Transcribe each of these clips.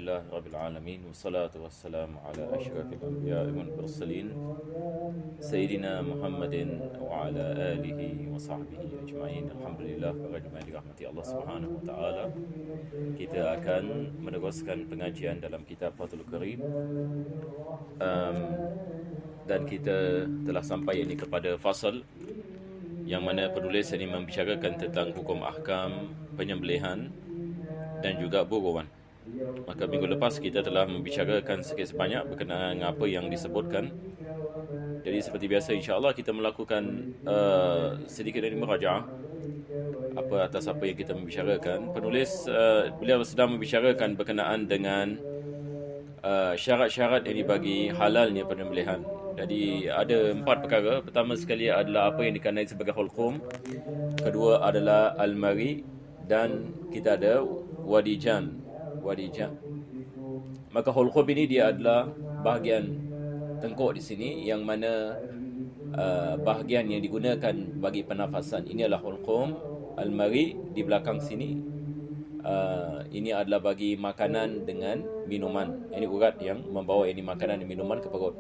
Alhamdulillah Rabbil Alamin. Wassalatu wassalamu ala asyrafil anbiya'i wal mursalin Sayyidina Muhammadin wa ala alihi wa sahbihi ajma'in. Alhamdulillah, para jemaah dirahmati Allah Subhanahu wa taala. Kita akan meneruskan pengajian dalam kitab Fathul Karim. Dan kita telah sampai ini kepada fasal yang mana penulis ini membicarakan tentang hukum ahkam penyembelihan dan juga buruan. Maka minggu lepas kita telah membicarakan sikit sebanyak berkenaan dengan apa yang disebutkan. Jadi seperti biasa, insya-Allah kita melakukan sedikit dari merajaah atas apa yang kita membicarakan. Penulis beliau sedang membicarakan berkenaan dengan syarat-syarat yang dibagi halalnya penyembelihan. Jadi ada 4 perkara. Pertama sekali adalah apa yang dikenai sebagai hulqum. Kedua adalah al-mari, dan kita ada wadijan. Maka hulqum ini dia adalah bahagian tengkuk di sini, yang mana bahagian yang digunakan bagi pernafasan. Ini adalah hulqum. Al-mari di belakang sini, ini adalah bagi makanan dengan minuman. Ini urat yang membawa ini makanan dan minuman ke perut.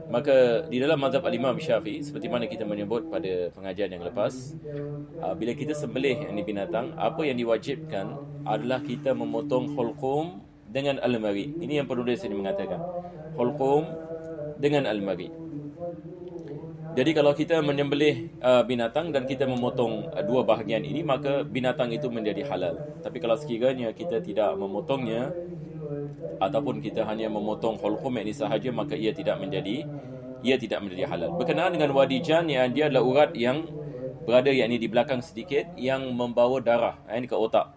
Maka di dalam mazhab al-Imam Syafi'i, seperti mana kita menyebut pada pengajian yang lepas, bila kita sembelih ini binatang, apa yang diwajibkan adalah kita memotong hulqum dengan al-mari. Ini yang penulis ini mengatakan, hulqum dengan al-mari. Jadi kalau kita menyembelih binatang dan kita memotong dua bahagian ini, maka binatang itu menjadi halal. Tapi kalau sekiranya kita tidak memotongnya, ataupun kita hanya memotong hulqum ini sahaja, maka ia tidak menjadi halal. Berkenaan dengan wadijan, yang dia adalah urat yang berada yakni di belakang sedikit, yang membawa darah ini ke otak.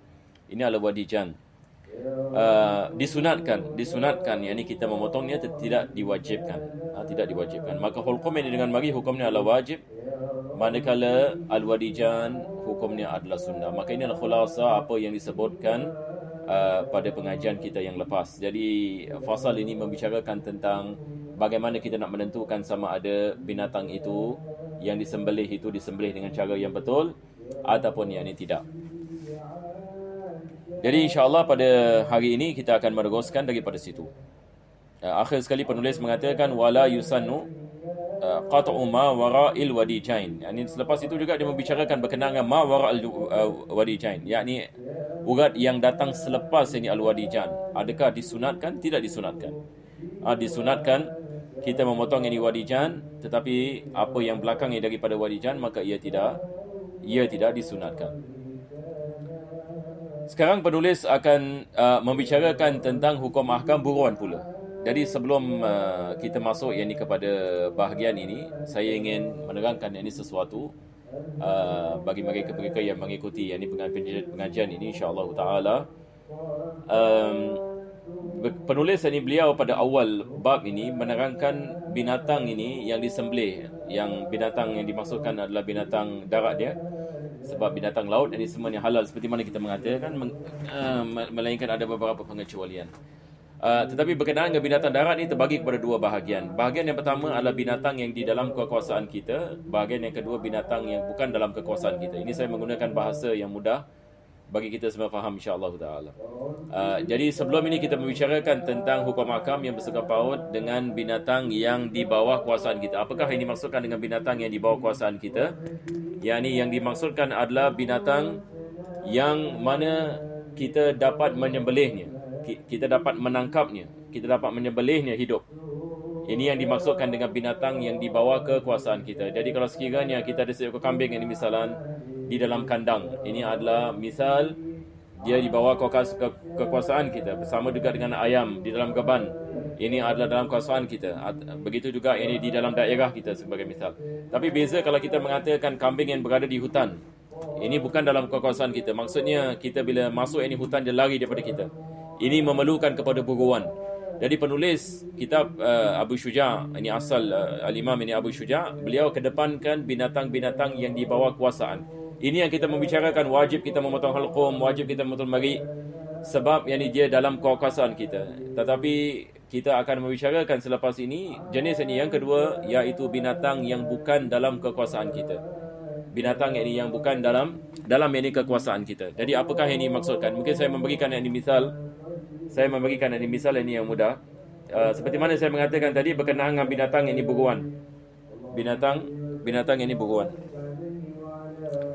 Ini adalah wadijan. Disunatkan yakni kita memotongnya, tidak diwajibkan. Maka hulqum ini dengan mari hukumnya adalah wajib, manakala al-wadijan hukumnya adalah sunnah. Maka ini adalah khulasa apa yang disebutkan pada pengajian kita yang lepas. Jadi fasal ini membicarakan tentang bagaimana kita nak menentukan sama ada binatang itu yang disembelih dengan cara yang betul ataupun yang ini tidak. Jadi insya-Allah pada hari ini kita akan meneruskan daripada situ. Akhir sekali penulis mengatakan wala yusannu qat'u ma wara'il wadijain. Yani selepas itu juga dia membicarakan berkenaan dengan ma wara'il wadijain, yakni urat yang datang selepas ini al-wadijan. Adakah disunatkan? Tidak disunatkan. Disunatkan kita memotong ini wadijan, tetapi apa yang belakangnya daripada wadijan, maka ia tidak disunatkan. Sekarang penulis akan membicarakan tentang hukum ahkam buruan pula. Jadi sebelum kita masuk yang ini kepada bahagian ini, saya ingin menerangkan yang ini sesuatu bagi mereka yang mengikuti yang ini pengajian ini, insya-Allah taala. Penulis ini beliau pada awal bab ini menerangkan binatang ini yang disembelih, yang binatang yang dimaksudkan adalah binatang darat dia, sebab binatang laut ini semuanya halal seperti mana kita mengatakan, melainkan ada beberapa pengecualian. Tetapi berkenaan dengan binatang darat ini terbagi kepada dua bahagian. Bahagian yang pertama adalah binatang yang di dalam kekuasaan kita. Bahagian yang kedua binatang yang bukan dalam kekuasaan kita. Ini saya menggunakan bahasa yang mudah bagi kita semua faham, insya-Allah taala. Jadi sebelum ini kita membicarakan tentang hukum ahkam yang bersangkut paut dengan binatang yang di bawah kuasaan kita. Apakah ini dimaksudkan dengan binatang yang di bawah kuasaan kita? Yakni yang dimaksudkan adalah binatang yang mana kita dapat menyembelihnya, kita dapat menangkapnya, kita dapat menyembelihnya hidup. Ini yang dimaksudkan dengan binatang yang dibawa kekuasaan kita. Jadi kalau sekiranya kita ada seekor kambing yang misalan di dalam kandang, ini adalah misal dia dibawa kekuasaan kita, bersama juga dengan ayam di dalam geban, ini adalah dalam kuasaan kita. Begitu juga ini di dalam daerah kita sebagai misal. Tapi beza kalau kita mengatakan kambing yang berada di hutan, ini bukan dalam kekuasaan kita. Maksudnya kita bila masuk ini hutan, dia lari daripada kita. Ini memerlukan kepada buruan. Jadi penulis kitab Abu Syuja', ini asal al-Imam ini Abu Syuja', beliau kedepankan binatang-binatang yang di bawah kuasaan. Ini yang kita membicarakan, wajib kita memotong hulqum, wajib kita memotong mari, sebab yang ini dia dalam kekuasaan kita. Tetapi kita akan membicarakan selepas ini jenis ini yang kedua, iaitu binatang yang bukan dalam kekuasaan kita. Binatang ini yang bukan dalam ini kekuasaan kita. Jadi apakah ini maksudkan? Mungkin saya memberikan yang ini misal saya memberikan ini misal ini yang mudah. Seperti mana saya mengatakan tadi, berkenaan dengan binatang yang ini buruan. Binatang yang ini buruan.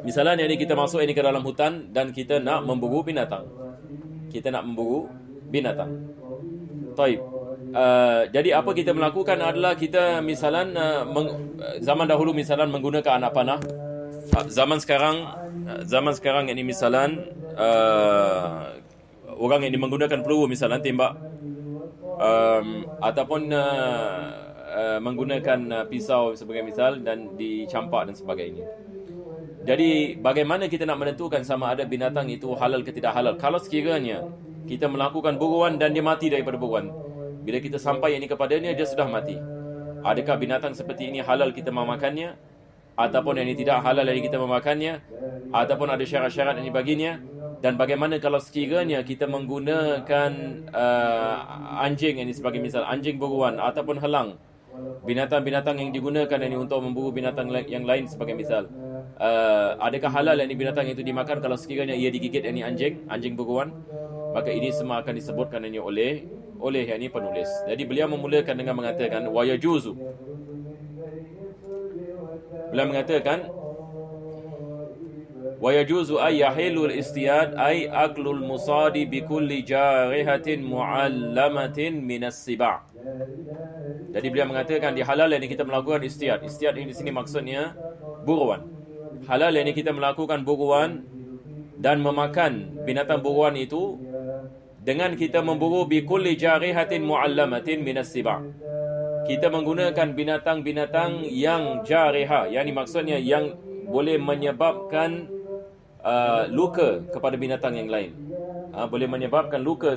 Misalnya ini kita masuk ini ke dalam hutan dan kita nak memburu binatang. Taib. Jadi apa kita melakukan adalah kita misalan zaman dahulu misalan menggunakan anak panah. Zaman sekarang ini misalan orang yang menggunakan peluru misalan tembak, ataupun menggunakan pisau sebagai misal dan dicampak dan sebagainya. Jadi bagaimana kita nak menentukan sama ada binatang itu halal ke tidak halal? Kalau sekiranya kita melakukan buruan dan dia mati daripada buruan, bila kita sampai ini kepadanya dia sudah mati, adakah binatang seperti ini halal kita memakannya, ataupun yang ini tidak halal yang kita memakannya, ataupun ada syarat-syarat yang baginya? Dan bagaimana kalau sekiranya kita menggunakan anjing ini sebagai misal, anjing buruan ataupun helang, binatang-binatang yang digunakan ini untuk memburu binatang yang lain sebagai misal, adakah halal yang binatang itu dimakan kalau sekiranya ia digigit ini anjing buruan? Maka ini semua akan disebutkan ini oleh yang ini penulis. Jadi beliau memulakan dengan mengatakan wa yajuzu. Beliau mengatakan wa yajuzu ay yahilul istiyad ay aklul musadi bi kulli jarihatin muallamatin minas siba'. Jadi beliau mengatakan di halal yang kita melakukan istiyad. Istiyad ini di sini maksudnya buruan. Halal yang kita melakukan buruan dan memakan binatang buruan itu dengan kita memburu bi kulli jarihatin muallamatin minas siba'. Kita menggunakan binatang-binatang yang jariha, yang maksudnya yang boleh menyebabkan luka kepada binatang yang lain. Boleh menyebabkan luka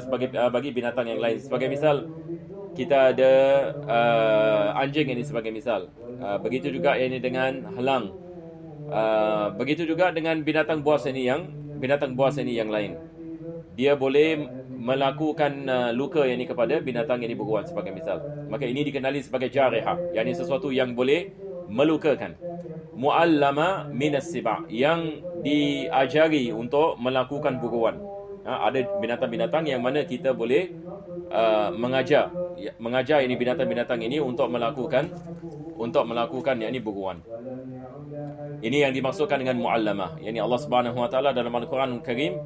bagi binatang yang lain. Sebagai misal, kita ada anjing ini sebagai misal. Begitu juga ini dengan helang. Begitu juga dengan binatang buas ini yang lain. Dia boleh melakukan luka yang ini kepada binatang yang buruan sebagai misal. Maka ini dikenali sebagai jariha, yakni sesuatu yang boleh melukakan. Muallama minas siba', yang diajari untuk melakukan buruan. Ada binatang-binatang yang mana kita boleh mengajar ini binatang-binatang ini untuk melakukan yang ini buruan. Ini yang dimaksudkan dengan muallamah. Yani Allah Subhanahu wa taala dalam Al-Quran Karim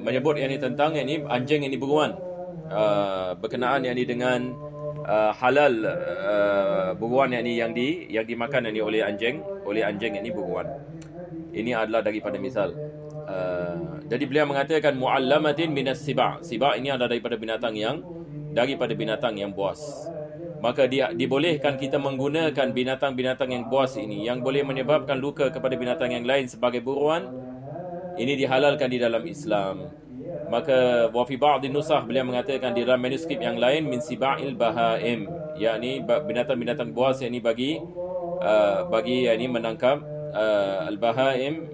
menyebut ini tentang ini anjing ini buruan, berkenaan yang ini dengan halal buruan yang dimakan ini oleh anjing yang ini buruan. Ini adalah daripada misal. Jadi beliau mengatakan muallamatin minas siba'. Siba' ini adalah daripada binatang yang buas. Maka dibolehkan kita menggunakan binatang-binatang yang buas ini yang boleh menyebabkan luka kepada binatang yang lain sebagai buruan. Ini dihalalkan di dalam Islam. Maka wa fi ba'd nusakh beliau mengatakan di dalam manuskrip yang lain min siba'il bahaim, yakni binatang-binatang buas yang ini bagi yakni menangkap al-bahaim,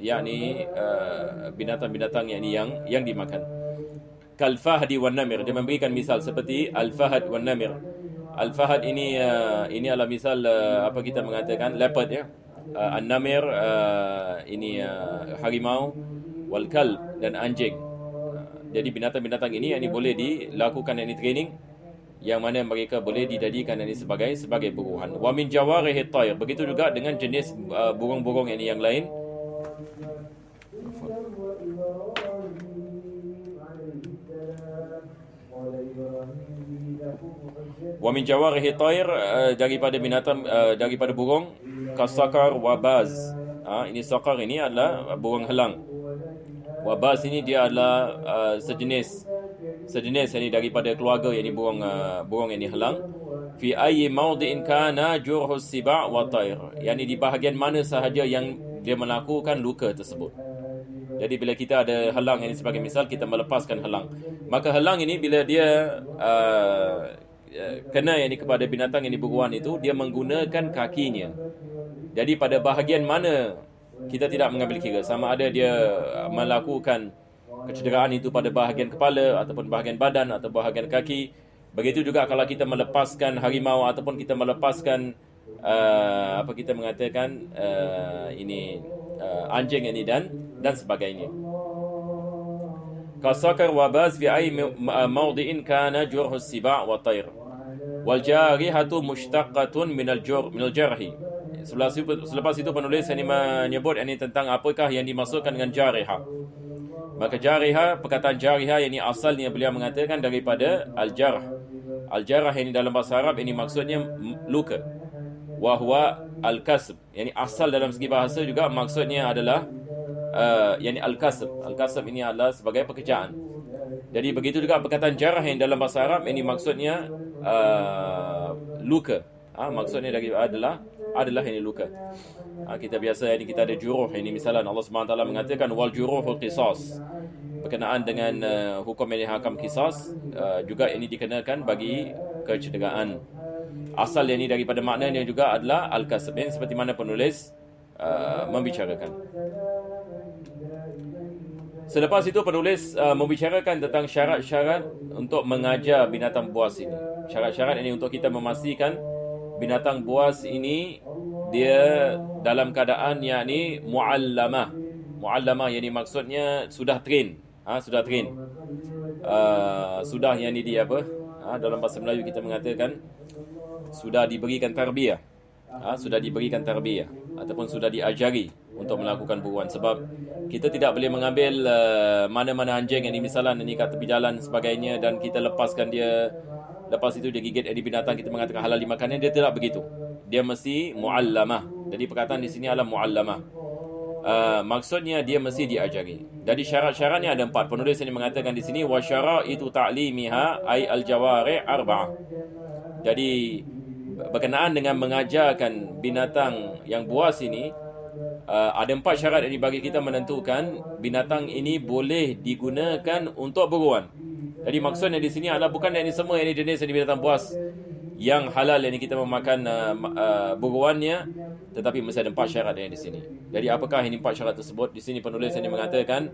yakni binatang-binatang yang dimakan. Kal fahdi wan namir, dia memberikan misal seperti al-fahad wan namir. Al-fahad ini adalah misal apa kita mengatakan leopard ya. An-namir ini harimau, wal kalb dan anjing. Jadi binatang-binatang ini boleh dilakukan ini training, yang mana mereka boleh dijadikan ini sebagai buruan. Wa min jawarihi at-tayr, begitu juga dengan jenis burung-burung ini yang lain. Wa min jawarihi at-tayr, daripada binatang daripada burung, kasakar wa baz. Ini sakar ini adalah burung helang. Wabaz ini dia adalah sejenis ini daripada keluarga yang burung ini helang. Fi ayyi mawdi'in kana jurhus siba' wa tayr, yakni di bahagian mana sahaja yang dia melakukan luka tersebut. Jadi bila kita ada helang ini sebagai misal, kita melepaskan helang, maka helang ini bila dia kena yang ini kepada binatang yang buruan itu, dia menggunakan kakinya. Jadi pada bahagian mana kita tidak mengambil kira, sama ada dia melakukan kecederaan itu pada bahagian kepala ataupun bahagian badan atau bahagian kaki. Begitu juga kalau kita melepaskan harimau ataupun kita melepaskan apa kita mengatakan anjing ini dan sebagainya. kasakar wa baz fi ay mawdi'in kana jurhu as-siba' wa tayr. Wal jarihatu mushtaqqatun minal jarhi. Selepas itu penulis ini menyebut ini tentang apakah yang dimaksudkan dengan jarihah. Maka jarihah, perkataan jarihah yang ini asalnya beliau mengatakan daripada al-jarh. Al-jarh ini dalam bahasa Arab ini maksudnya luka. Wa huwa al-kasb. Yang asal dalam segi bahasa juga maksudnya adalah yang al-kasb. Al-kasb ini adalah sebagai pekerjaan. Jadi begitu juga perkataan jarh yang dalam bahasa Arab ini maksudnya luka. Maksudnya adalah ini luka. Kita biasa ini kita ada juruh ini, misalnya Allah SWT mengatakan wal juruhul qisas. Berkenaan dengan hukum yang dihakam qisas juga ini dikenakan bagi kecederaan. Asal yang ini daripada maknanya juga adalah al-kasb, seperti mana penulis membicarakan. Selepas itu penulis membicarakan tentang syarat-syarat untuk mengajar binatang buas ini. Syarat-syarat ini untuk kita memastikan binatang buas ini dia dalam keadaan yakni muallamah. Muallamah yakni maksudnya sudah train. Sudah train. Sudah yakni dia apa? Dalam bahasa Melayu kita mengatakan sudah diberikan tarbiyah. Sudah diberikan tarbiyah ataupun sudah diajari untuk melakukan buruan. Sebab kita tidak boleh mengambil mana-mana anjing yang misalnya ini kat tepi jalan sebagainya dan kita lepaskan dia. Lepas itu dia gigit di binatang, kita mengatakan halal dimakannya. Dia tidak begitu. Dia mesti muallamah. Jadi perkataan di sini adalah muallamah. Maksudnya dia mesti diajari. Jadi syarat-syaratnya ada 4. Penulis ini mengatakan di sini wa syara'itu ta'limiha ay al-jawari' arba'ah. Jadi berkenaan dengan mengajarkan binatang yang buas ini, ada 4 syarat yang bagi kita menentukan binatang ini boleh digunakan untuk buruan. Jadi maksudnya di sini adalah bukan yang ini semua yang jenis yang binatang buas yang halal yang kita memakan buruannya, tetapi mesti ada 4 syarat yang di sini. Jadi apakah ini 4 syarat tersebut? Di sini penulis ini mengatakan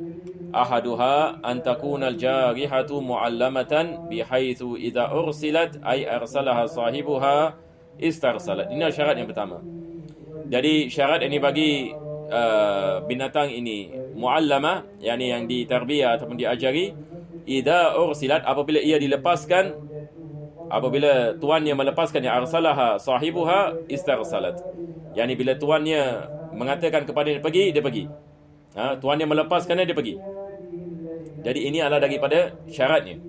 ahaduha an takunal jarihatu muallamatan bihaitsu idza ursilat ay arsalaha sahibuha istarsalat. Ini syarat yang pertama. Jadi syarat ini bagi binatang ini muallamah, yakni yang ditarbiyah ataupun diajari, idza ursilat, apabila ia dilepaskan, apabila tuannya melepaskan, ya arsalaha sahibuha istarsalat, yakni bila tuannya mengatakan kepada dia pergi, dia pergi. Tuannya melepaskannya, dia pergi. Jadi ini adalah daripada syaratnya.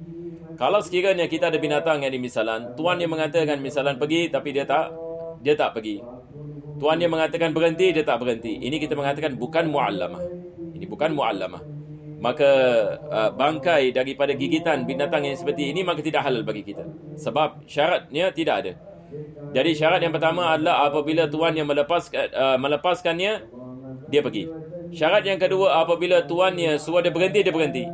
Kalau sekiranya kita ada binatang yang misalan tuannya mengatakan misalan pergi tapi dia tak pergi, tuannya mengatakan berhenti, dia tak berhenti, ini kita mengatakan bukan muallamah. Ini bukan muallamah. Maka bangkai daripada gigitan binatang yang seperti ini maka tidak halal bagi kita. Sebab syaratnya tidak ada. Jadi syarat yang pertama adalah apabila tuan yang melepaskannya, dia pergi. Syarat yang kedua, apabila tuannya suruh dia berhenti, dia berhenti.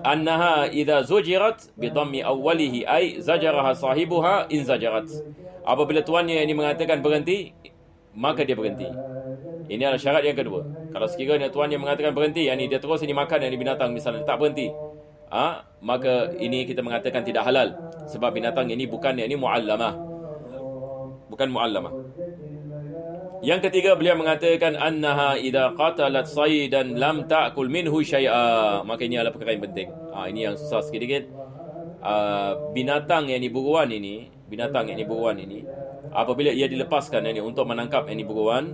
Annaha idza zujirat bi dhammi awwalihi ay zajaraha sahibuha in zajarat. Apabila tuannya ini mengatakan berhenti, maka dia berhenti. Ini adalah syarat yang kedua. Kalau sekiranya tuan yang mengatakan berhenti, yakni dia terus ini makan yang binatang misalnya tak berhenti, maka ini kita mengatakan tidak halal. Sebab binatang ini bukan yakni muallamah. Bukan muallamah. Yang ketiga, beliau mengatakan annaha idza qatalat saydan lam ta'kul minhu syai'a. Maka ini adalah perkara yang penting. Ini yang susah sikit-sikit. Binatang yang buruan ini, apabila ia dilepaskan ini untuk menangkap ini buruan,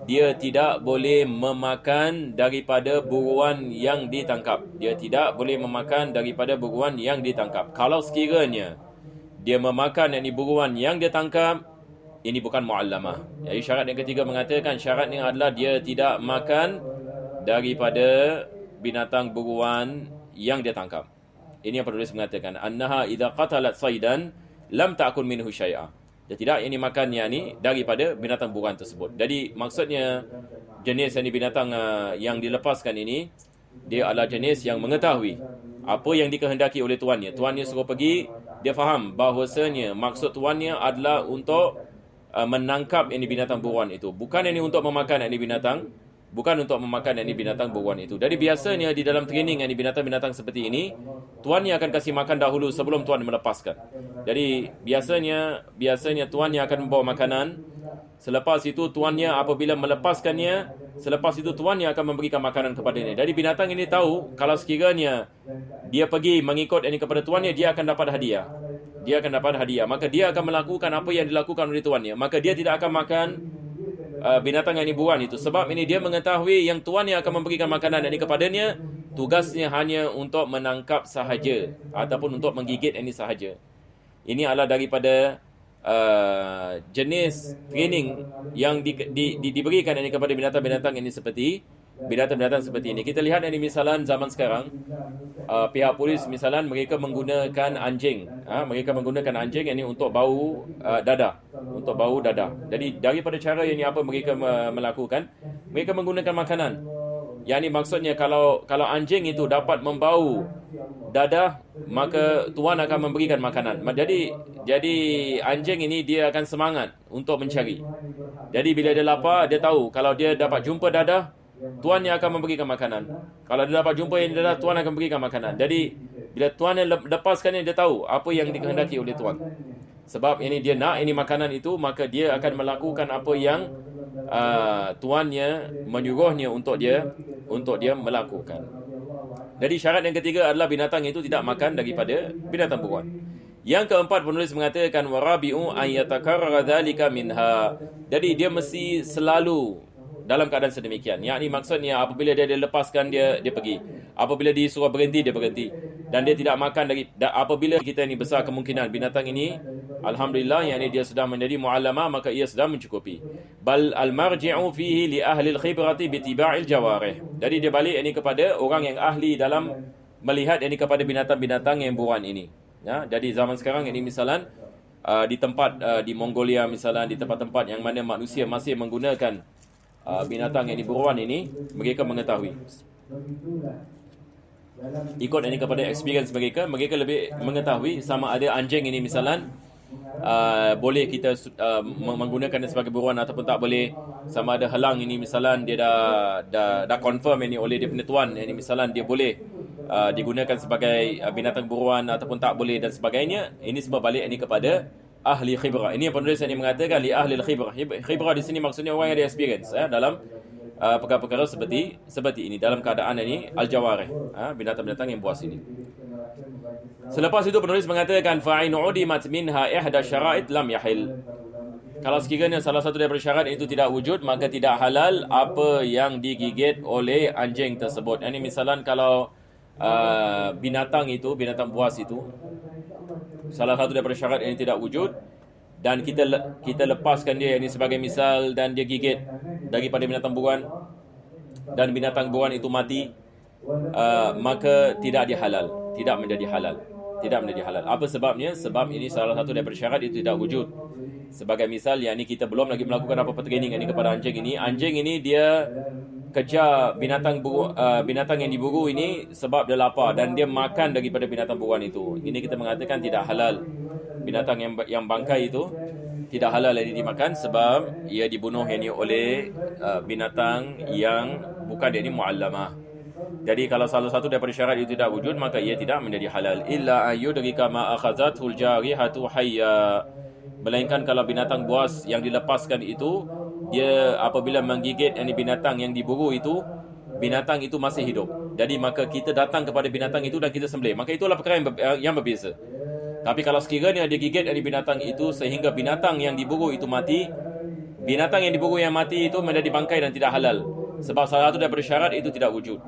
dia tidak boleh memakan daripada buruan yang ditangkap. Dia tidak boleh memakan daripada buruan yang ditangkap. Kalau sekiranya dia memakan ini buruan yang dia tangkap, ini bukan muallamah. Jadi syarat yang ketiga mengatakan syaratnya adalah dia tidak makan daripada binatang buruan yang dia tangkap. Ini yang penulis mengatakan annaha idza qatalat saydan lam ta'kul minhu syai'a. Dia tidak ini makan yakni daripada binatang buruan tersebut. Jadi maksudnya jenis yang binatang yang dilepaskan ini, dia adalah jenis yang mengetahui apa yang dikehendaki oleh tuannya. Tuannya suruh pergi, dia faham bahawasanya maksud tuannya adalah untuk menangkap ini binatang buruan itu, bukan ini untuk memakan ini binatang, bukan untuk memakan ini binatang buruan itu. Jadi biasanya di dalam training ini binatang-binatang seperti ini, tuannya akan kasih makan dahulu sebelum tuan melepaskan. Jadi biasanya tuannya akan membawa makanan Selepas itu tuannya apabila melepaskannya, selepas itu tuannya akan memberikan makanan kepadanya. Jadi binatang ini tahu kalau sekiranya dia pergi mengikut ini kepada tuannya, dia akan dapat hadiah. Dia akan dapat hadiah. Maka dia akan melakukan apa yang dilakukan oleh tuannya. Maka dia tidak akan makan binatang yang diburuan itu. Sebab ini dia mengetahui yang tuannya akan memberikan makanan ini kepadanya, tugasnya hanya untuk menangkap sahaja ataupun untuk menggigit ini sahaja. Ini adalah daripada jenis training yang diberikan ini kepada binatang-binatang ini seperti binatang-binatang seperti ini. Kita lihat ini misalan zaman sekarang, pihak polis misalan mereka menggunakan anjing. Mereka menggunakan anjing ini untuk bau dadah, untuk bau dadah. Jadi daripada cara ini apa mereka melakukan? Mereka menggunakan makanan. Yang ini maksudnya kalau anjing itu dapat membau dadah, maka tuan akan memberikan makanan. Jadi anjing ini dia akan semangat untuk mencari. Jadi bila dia lapar, dia tahu kalau dia dapat jumpa dadah, tuannya akan memberikan makanan. Kalau dia dapat jumpa yang dadah, tuan akan memberikan makanan. Jadi bila tuan lepaskannya, dia tahu apa yang dikehendaki oleh tuan. Sebab ini dia nak ini makanan itu, maka dia akan melakukan apa yang tuannya menyuruhnya untuk dia melakukan. Jadi syarat yang ketiga adalah binatang itu tidak makan daripada binatang buruan. Yang keempat, penulis mengatakan warabi'u an yatakarrara dzalika minha. Jadi dia mesti selalu dalam keadaan sedemikian. Yang ini maksudnya apabila dia lepaskan, dia pergi. Apabila disuruh berhenti, dia berhenti. Dan dia tidak makan apabila kita ini besar kemungkinan binatang ini, alhamdulillah, yang ini dia sudah menjadi mu'allamah, maka ia sudah mencukupi. Bal al-marji'u fihi li ahli al-khibrati bitiba'il jawarih. Jadi dia balik ini kepada orang yang ahli dalam melihat ini kepada binatang-binatang yang buruan ini. Ya, jadi zaman sekarang ini misalan di tempat di Mongolia misalan, di tempat-tempat yang mana manusia masih menggunakan binatang yang diburuan ini, mereka mengetahui. Ikut ini kepada experience mereka lebih mengetahui sama ada anjing ini misalan boleh kita menggunakan sebagai buruan ataupun tak boleh. Sama ada helang ini misalan dia dah confirm ini oleh dia punya tuan, ini misalan dia boleh digunakan sebagai binatang buruan ataupun tak boleh dan sebagainya. Ini semua balik ini kepada ahli khibrah. Ini yang penulis ini mengatakan li ahli khibrah. Khibrah di sini maksudnya orang yang ada experience dalam perkara-perkara seperti ini, dalam keadaan ini al-jawarih, binatang-binatang yang buas ini. Selepas itu penulis mengatakan fa'in udimat minha ihda syara'id lam yahil. Kalau sekiranya salah satu daripada syarat itu tidak wujud, maka tidak halal apa yang digigit oleh anjing tersebut. Ini misalan kalau binatang buas itu salah satu daripada syarat ini tidak wujud dan kita lepaskan dia ini sebagai misal dan dia gigit daripada binatang buruan dan binatang buruan itu mati, maka tidak menjadi halal. Apa sebabnya? Sebab ini salah satu daripada syarat itu tidak wujud. Sebagai misal, yang ini kita belum lagi melakukan apa-apa training ini kepada anjing ini. Anjing ini dia kejar binatang yang diburu ini sebab dia lapar dan dia makan daripada binatang buruan itu. Ini kita mengatakan tidak halal. Binatang yang bangkai itu tidak halal ini dimakan sebab ia dibunuh ini oleh binatang yang bukan ini mu'allamah. Jadi kalau salah satu daripada syarat itu tidak wujud, maka ia tidak menjadi halal. Illa ayyudrika ma akhazathul jarihatu hayya. Melainkan kalau binatang buas yang dilepaskan itu, dia apabila menggigit ini binatang yang diburu itu, binatang itu masih hidup. Jadi maka kita datang kepada binatang itu dan kita sembelih. Maka itulah perkara yang berbeza. Tapi kalau sekiranya dia gigit dari binatang itu sehingga binatang yang diburu itu mati, binatang yang diburu yang mati itu menjadi bangkai dan tidak halal. Sebab salah satu daripada syarat itu tidak wujud.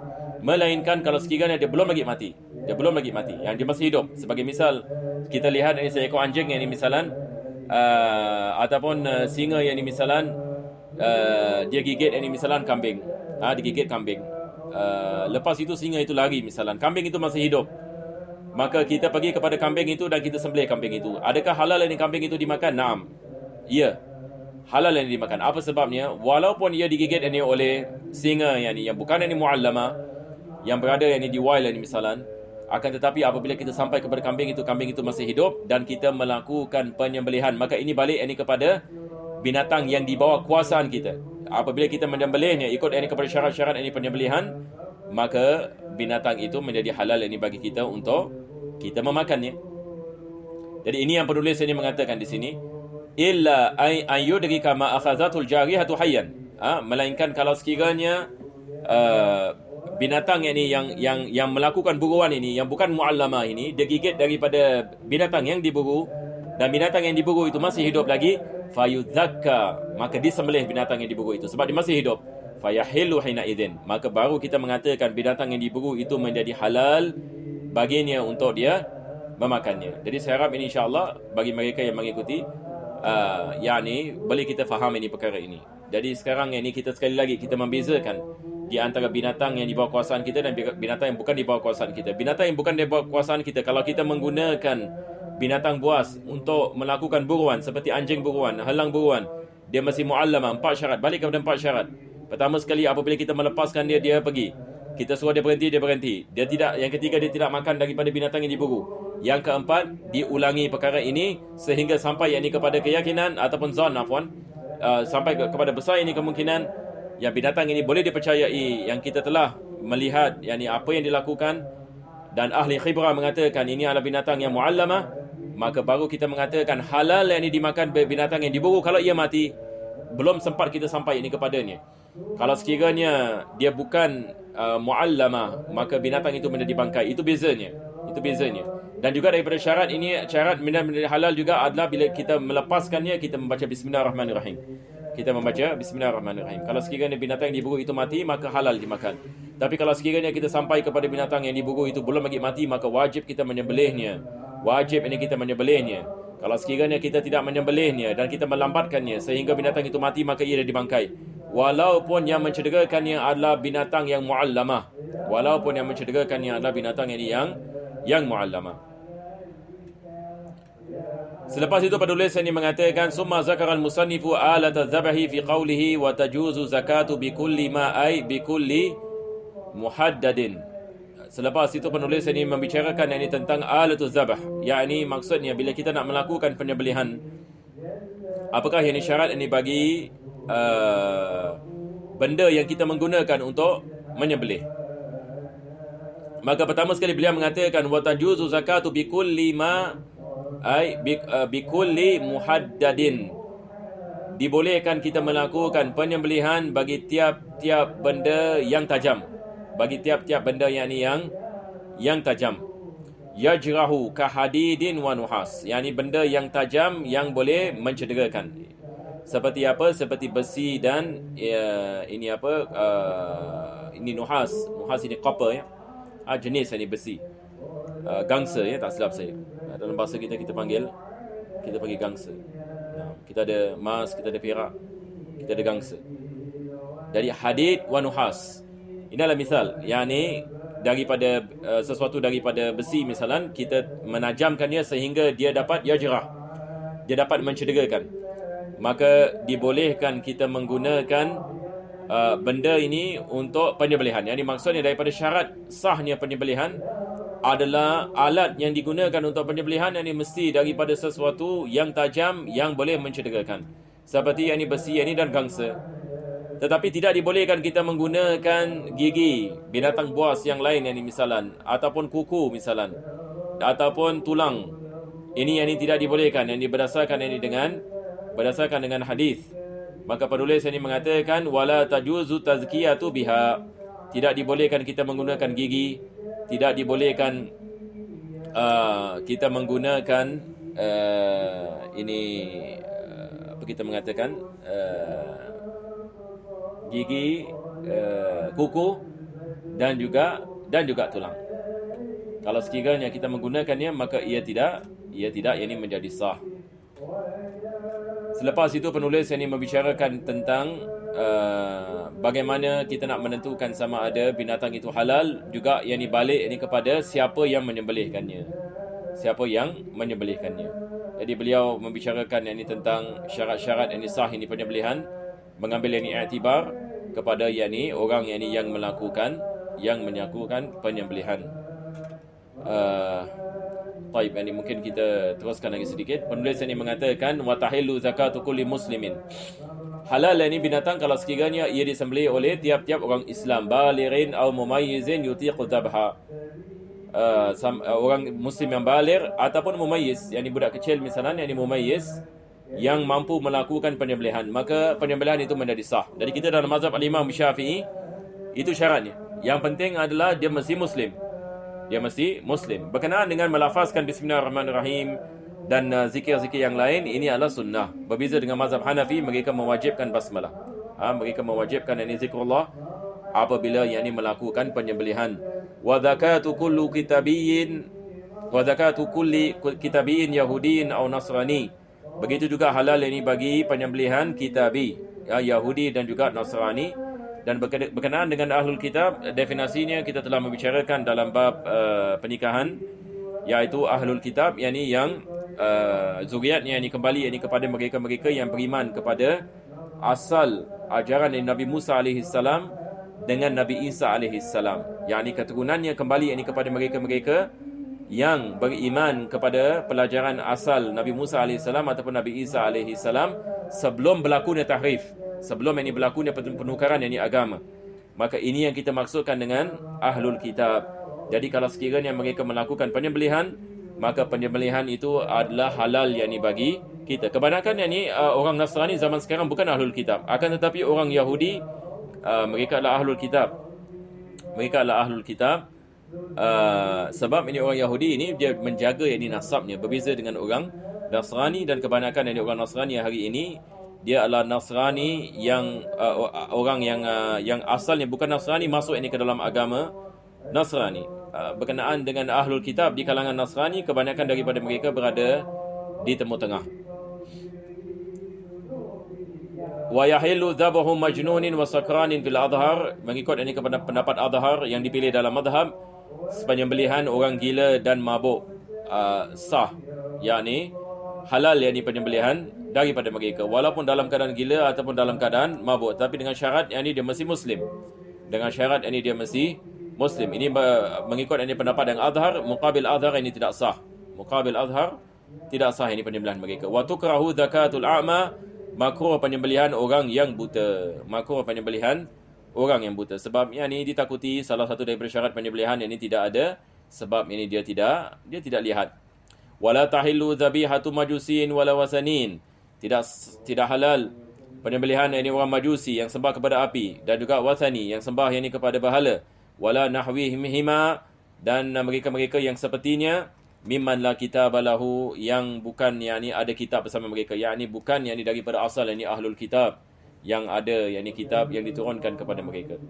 Melainkan kalau sekiranya dia belum lagi mati, yang dia masih hidup. Sebagai misal, kita lihat ini seekor anjing yang ini misalan, ataupun singa yang ini misalan, dia gigit ini misalan kambing. Digigit kambing. Lepas itu singa itu lari misalan. Kambing itu masih hidup. Maka kita pergi kepada kambing itu dan kita sembelih kambing itu. Adakah halal ini kambing itu dimakan? Naam. Ya. Halal ini dimakan. Apa sebabnya? Walaupun ia digigit ini oleh singa yang bukan ini mu'allamah, yang berada yang di wild ini misalan, akan tetapi apabila kita sampai kepada kambing itu masih hidup dan kita melakukan penyembelihan, maka ini balik ini kepada binatang yang di bawah kuasaan kita. Apabila kita menyembelihnya ikut ini kepada syarat-syarat ini penyembelihan, maka binatang itu menjadi halal ini bagi kita untuk kita memakannya. Jadi ini yang penulis ini mengatakan di sini, illa an yudrika ma akhazatul jarihatu hayyan, melainkan kalau sekiranya binatang yang melakukan buruan ini, yang bukan muallamah ini, dia gigit daripada binatang yang diburu, dan binatang yang diburu itu masih hidup lagi, fayudzakka, maka disembelih binatang yang diburu itu sebab dia masih hidup. Fayahilu hina idzin, maka baru kita mengatakan binatang yang diburu itu menjadi halal baginya untuk dia memakannya. Jadi saya harap ini insya-Allah bagi mereka yang mengikuti yakni boleh kita faham ini perkara ini. Jadi sekarang ini kita sekali lagi kita membezakan di antara binatang yang di bawah kuasaan kita dan binatang yang bukan di bawah kuasaan kita. Binatang yang bukan di bawah kuasaan kita, kalau kita menggunakan binatang buas untuk melakukan buruan seperti anjing buruan, halang buruan, dia masih muallamah, 4 syarat. Balik kepada 4 syarat. Pertama sekali, apabila kita melepaskan dia, dia pergi. Kita suruh dia berhenti, dia berhenti. Dia tidak. Yang ketiga, dia tidak makan daripada binatang yang diburu. Yang keempat, diulangi perkara ini sehingga sampai yakni kepada keyakinan ataupun zon, sampai kepada besar ini kemungkinan yang binatang ini boleh dipercayai, yang kita telah melihat yakni apa yang dilakukan dan ahli khibrah mengatakan ini adalah binatang yang muallamah, maka baru kita mengatakan halal yang dimakan binatang yang diburu kalau ia mati. Belum sempat kita sampai ini kepadanya. Kalau sekiranya dia bukan muallamah, maka binatang itu menjadi bangkai. Itu bezanya. Dan juga daripada syarat ini, syarat benda-benda halal juga adalah bila kita melepaskannya, kita membaca bismillahirrahmanirrahim. Kalau sekiranya binatang yang diburu itu mati, maka halal dimakan. Tapi kalau sekiranya kita sampai kepada binatang yang diburu itu belum lagi mati, maka wajib kita menyembelihnya. Kalau sekiranya kita tidak menyembelihnya dan kita melambatkannya sehingga binatang itu mati, maka ia dah dibangkai. Walaupun yang mencederakannya adalah binatang yang muallamah. Yang muallamah. Selepas itu penulis ini mengatakan summa zakaral musannifu alat az-zabahi fi qawlihi wa tajuzu zakatu bi kulli ma ay bi kulli muhaddadin. Selepas itu penulis ini membicarakan ini tentang alatuz zabah, yakni maksudnya bila kita nak melakukan penyembelihan, apakah yang syarat ini bagi benda yang kita menggunakan untuk menyembelih. Maka pertama sekali beliau mengatakan wa tajuzu zakatu bi kulli ma ay bi kulli muhaddadin. Dibolehkan kita melakukan penyembelihan bagi tiap-tiap benda yang tajam. Yang tajam. Yajrahu kahadidin wa nuhas. Yani benda yang tajam yang boleh mencederakan. Seperti apa? Seperti besi dan ini nuhas. Nuhas ini copper ya. Jenis ini besi. Gangsa ya, tak silap saya. Dalam bahasa kita panggil gangsa. Kita ada emas, kita ada perak, kita ada gangsa. Dari hadid wa nuhas. Ini adalah misal, yakni daripada sesuatu daripada besi misalan, kita menajamkannya sehingga dia dapat yajrah. Dia dapat mencederakan. Maka dibolehkan kita menggunakan benda ini untuk penyembelihan. Yang maksudnya daripada syarat sahnya penyembelihan adalah alat yang digunakan untuk penyembelihan yang mesti daripada sesuatu yang tajam yang boleh mencederakan. Seperti yang besi ini dan gangsa. Tetapi tidak dibolehkan kita menggunakan gigi binatang buas yang lain yang misalan, ataupun kuku misalan, ataupun tulang. Ini yang tidak dibolehkan, yang berdasarkan dengan hadis. Maka penulis ini mengatakan wala tajuzu tazkiyatu biha. Tidak dibolehkan kita menggunakan gigi, tidak dibolehkan kita menggunakan apa kita mengatakan gigi, kuku dan juga tulang. Kalau sekiranya kita menggunakannya, maka ia tidak ini menjadi sah. Selepas itu penulis ini membicarakan tentang bagaimana kita nak menentukan sama ada binatang itu halal, juga yang balik ini kepada siapa yang menyembelihkannya. Jadi beliau membicarakan ini tentang syarat-syarat yang sah ini penyembelihan, mengambil ini i'tibar kepada orang yang melakukan penyembelihan. Baik, ini mungkin kita teruskan lagi sedikit. Penulis ini mengatakan wa tahillu zakatu kulli muslimin. Halal ini binatang kalau sekiranya ia disembelih oleh tiap-tiap orang Islam, balighin aw mumayyizin yutiqu dhabha. Orang muslim yang baligh ataupun mumayyiz, budak kecil misalnya, mumayyiz yang mampu melakukan penyembelihan, maka penyembelihan itu menjadi sah. Jadi kita dalam mazhab Al-Imam Syafi'i, itu syaratnya. Yang penting adalah dia mesti Muslim. Dia mesti Muslim. Berkenaan dengan melafazkan Bismillahirrahmanirrahim dan zikir-zikir yang lain, ini adalah sunnah. Berbeza dengan mazhab Hanafi, mereka mewajibkan basmalah. Mereka mewajibkan ini zikrullah apabila yang ini melakukan penyembelihan. Wa zakatu kulli kitabiyyin yahudiyin atau nasrani. Begitu juga halal ini bagi penyembelihan kitabi, Yahudi dan juga Nasrani. Dan berkenaan dengan ahlul kitab, definisinya kita telah membicarakan dalam bab pernikahan, iaitu ahlul kitab yakni yang zuriatnya ini kembali ini kepada mereka-mereka yang beriman kepada asal ajaran dari Nabi Musa AS dengan Nabi Isa AS, yakni keturunannya kembali ini kepada mereka-mereka yang beriman kepada pelajaran asal Nabi Musa AS ataupun Nabi Isa AS sebelum berlakunya tahrif, sebelum ini berlakunya penukaran ini agama. Maka ini yang kita maksudkan dengan ahlul kitab. Jadi kalau sekiranya mereka melakukan penyembelihan, maka penyembelihan itu adalah halal yakni bagi kita. Kebanyakan yakni orang Nasrani zaman sekarang bukan ahlul kitab, akan tetapi orang Yahudi mereka adalah ahlul kitab. Mereka adalah ahlul kitab. Sebab ini orang Yahudi ini dia menjaga yakni nasabnya, berbeza dengan orang Nasrani. Dan kebanyakan yakni orang Nasrani hari ini dia adalah Nasrani yang orang yang asalnya bukan Nasrani masuk ini ke dalam agama Nasrani. Berkenaan dengan ahlul kitab di kalangan Nasrani, kebanyakan daripada mereka berada di temu tengah. Wa yahillu dzabahu majnunin wa sakranin fil adhar, mengikut ini kepada pendapat adhar yang dipilih dalam mazhab, penyembelihan orang gila dan mabuk sah, yakni halal yakni penyembelihan daripada mereka, walaupun dalam keadaan gila ataupun dalam keadaan mabuk, tapi dengan syarat yakni dia mesti Muslim. Dengan syarat yakni dia mesti Muslim. Ini mengikut ini pendapat yang azhar. Muqabil azhar ini tidak sah. Muqabil azhar tidak sah ini penyembelihan mereka. Wa tukrahu zakatul a'ma, makruh penyembelihan orang yang buta. Makruh penyembelihan orang yang buta. Sebab ini ditakuti salah satu daripada syarat penyembelihan ini tidak ada, sebab ini dia tidak lihat. Wala tahillu dhabihatu majusin wala wasanin. Tidak halal penyembelihan ini orang Majusi yang sembah kepada api, dan juga wasani yang sembah yang ini kepada bahala. Wala nahwihima, dan mereka-mereka yang sepertinya, mimman la kitabalahu, yang bukan yakni ada kitab bersama mereka, yakni bukan yakni daripada asal yakni ahlul kitab yang ada yakni kitab yang diturunkan kepada mereka.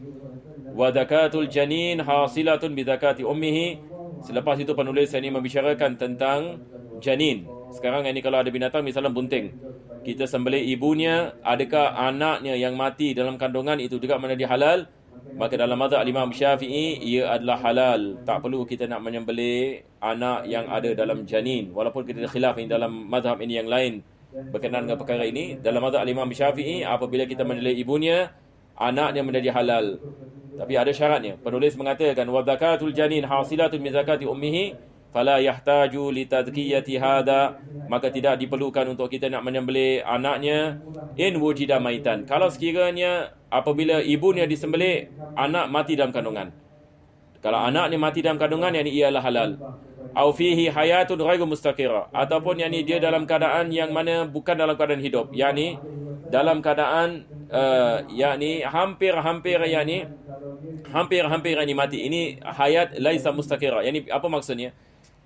Wa zakatul janin hasilatun bi zakati ummihi. Selepas itu penulis ini membicarakan tentang janin. Sekarang ini kalau ada binatang misalnya bunting, kita sembelih ibunya, adakah anaknya yang mati dalam kandungan itu juga menjadi halal? Maka dalam mazhab Imam Syafi'i ia adalah halal. Tak perlu kita nak menyembelih anak yang ada dalam janin. Walaupun kita khilaf ini dalam mazhab ini yang lain berkenaan dengan perkara ini. Dalam mazhab Imam Syafi'i, apabila kita menyembelih ibunya, anaknya menjadi halal. Tapi ada syaratnya. Penulis mengatakan wa zakatul janin hasilatun min zakati ummihi fala yahtaju li tazkiyati hada, maka tidak diperlukan untuk kita nak menyembelih anaknya in wujida maitan, kalau sekiranya apabila ibunya disembelih anak mati dalam kandungan. Kalau anaknya mati dalam kandungan, yakni ialah halal. Au fihi hayatun ghairu mustaqirah, ataupun yakni dia dalam keadaan yang mana bukan dalam keadaan hidup, yakni dalam keadaan yakni hampir yakni mati. Ini hayat laisa mustaqirah. Yani apa maksudnya?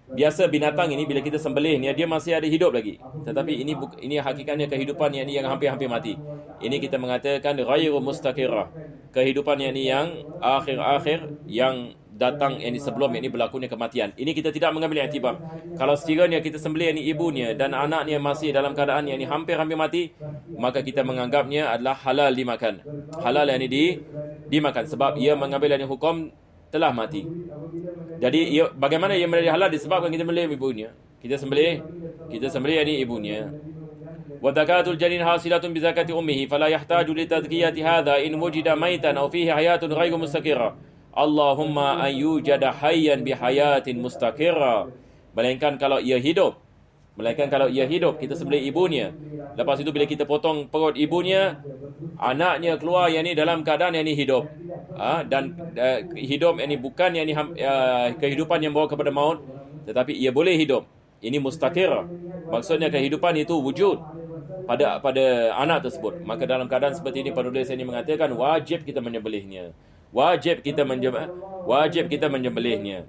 Biasa binatang ini bila kita sembelih ni dia masih ada hidup lagi. Tetapi ini hakikatnya kehidupan yang hampir-hampir mati. Ini kita mengatakan ghairu mustaqirah. Kehidupan yang akhir-akhir yang datang sebelum berlakunya kematian. Ini kita tidak mengambil iktibar. Kalau sekiranya kita sembelih ibunya dan anaknya masih dalam keadaan hampir-hampir mati, maka kita menganggapnya adalah halal dimakan. Halal dimakan sebab ia mengambil hukum telah mati. Jadi bagaimana ia menjadi halal? Disebabkan kita sembelih ibunya. Kita sembelih ibunya. Wa zakatul janin hasilatun bi zakati ummihi fala yahtaju li tadhkiyati hadha in wujida maitan aw fihi hayatun ghairu mustaqirah. Allahumma an yujada hayyan bi hayatin mustaqirah. Melainkan kalau ia hidup, kita sembelih ibunya. Lepas itu bila kita potong perut ibunya, anaknya keluar dalam keadaan hidup. Dan hidup bukan kehidupan yang bawa kepada maut, tetapi ia boleh hidup. Ini mustaqir. Maksudnya kehidupan itu wujud. pada anak tersebut. Maka dalam keadaan seperti ini penulis ini mengatakan wajib kita menyembelihnya. Wajib kita menyembelihnya.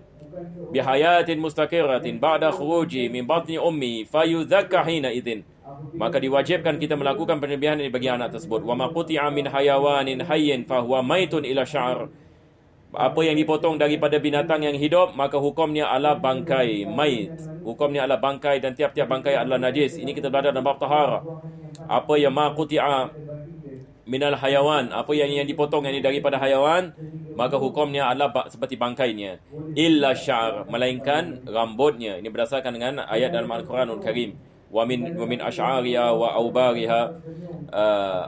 Bihayatin mustaqiratin ba'da khuruji min batni ummi fayudzakka hina idzin. Maka diwajibkan kita melakukan penyembelihan ini bagi anak tersebut. Wa ma quti'a min hayawanin hayyin fa huwa maitun ila sya'r. Apa yang dipotong daripada binatang yang hidup, maka hukumnya adalah bangkai, mait. Hukumnya adalah bangkai dan tiap-tiap bangkai adalah najis. Ini kita belajar dalam bab taharah. Apa yang ma quti'a minal hayawan, apa yang dipotong ini daripada hayawan, maka hukumnya adalah seperti bangkainya. Illa sya'r, melainkan rambutnya. Ini berdasarkan dengan ayat dalam Al-Quranul Karim. Wa min asy'ariha wa aubariha.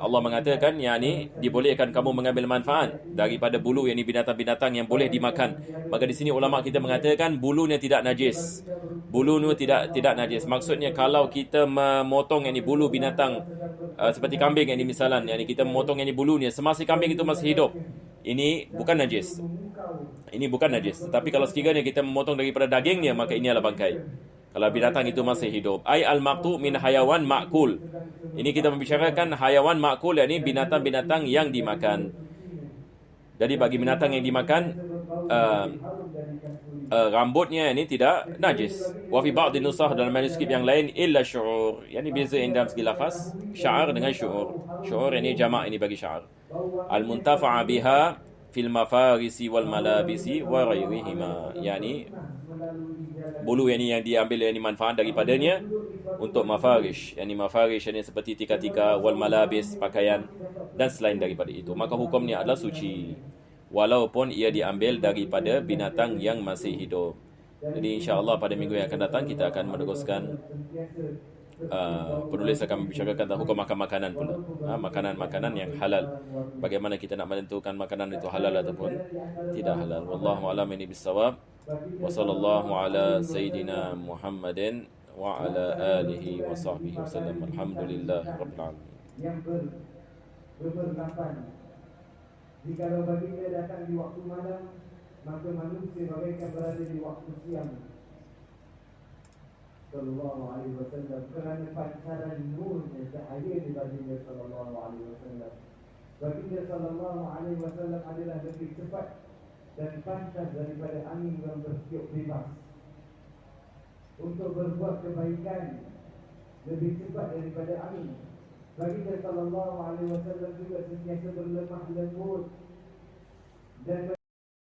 Allah mengatakan yakni dibolehkan kamu mengambil manfaat daripada bulu, yakni binatang-binatang yang boleh dimakan. Maka di sini ulama kita mengatakan bulunya tidak najis. Bulunya tidak najis. Maksudnya kalau kita memotong yakni bulu binatang seperti kambing yakni misalan, yakni kita memotong yakni bulunya semasa kambing itu masih hidup, ini bukan najis. Ini bukan najis. Tetapi kalau sekiranya kita memotong daripada dagingnya, maka ini adalah bangkai. Kalau binatang itu masih hidup. Ai al-maqtu min hayawan ma'kul. Ini kita membicarakan hayawan ma'kul, yakni binatang-binatang yang dimakan. Jadi bagi binatang yang dimakan, rambutnya ini tidak najis. Wa fi ba'd nusakh dalam manuskrip yang lain illa syu'ur. Yani beza dalam segi lafaz sya'ar dengan syu'ur. Syu'ur ini jamak ini bagi sya'ar. Al-muntafa'a biha fil mafarisi wal malabisi wa ghairihima. Yani bulu yang diambil yang manfaat daripadanya untuk mafarish. Yani mafarish ini seperti tika-tika, wal malabis, pakaian dan selain daripada itu. Maka hukumnya adalah suci walaupun ia diambil daripada binatang yang masih hidup. Jadi insya-Allah pada minggu yang akan datang kita akan meneruskan penulis akan membicarakan tentang hukum makan makanan pula. Makanan-makanan yang halal. Bagaimana kita nak menentukan makanan itu halal ataupun tidak halal. Wallahu a'lam bissawab. Wa sallallahu ala sayyidina Muhammadin wa ala alihi wa sahbihi wasallam. Alhamdulillahirabbil alamin. Yang beranggapan jika baginda datang di waktu malam, maka manusia bagaikan berada di waktu siang. Sallallahu alaihi wasallam, kerana pancaran nurnya cahaya di baginda sallallahu alaihi wasallam. Baginda sallallahu alaihi wasallam adalah lebih cepat dan pantas daripada angin yang bertiup bebas. Untuk berbuat kebaikan lebih cepat daripada angin. Baginda sallallahu alaihi wasallam juga sentiasa berlemah lembut dan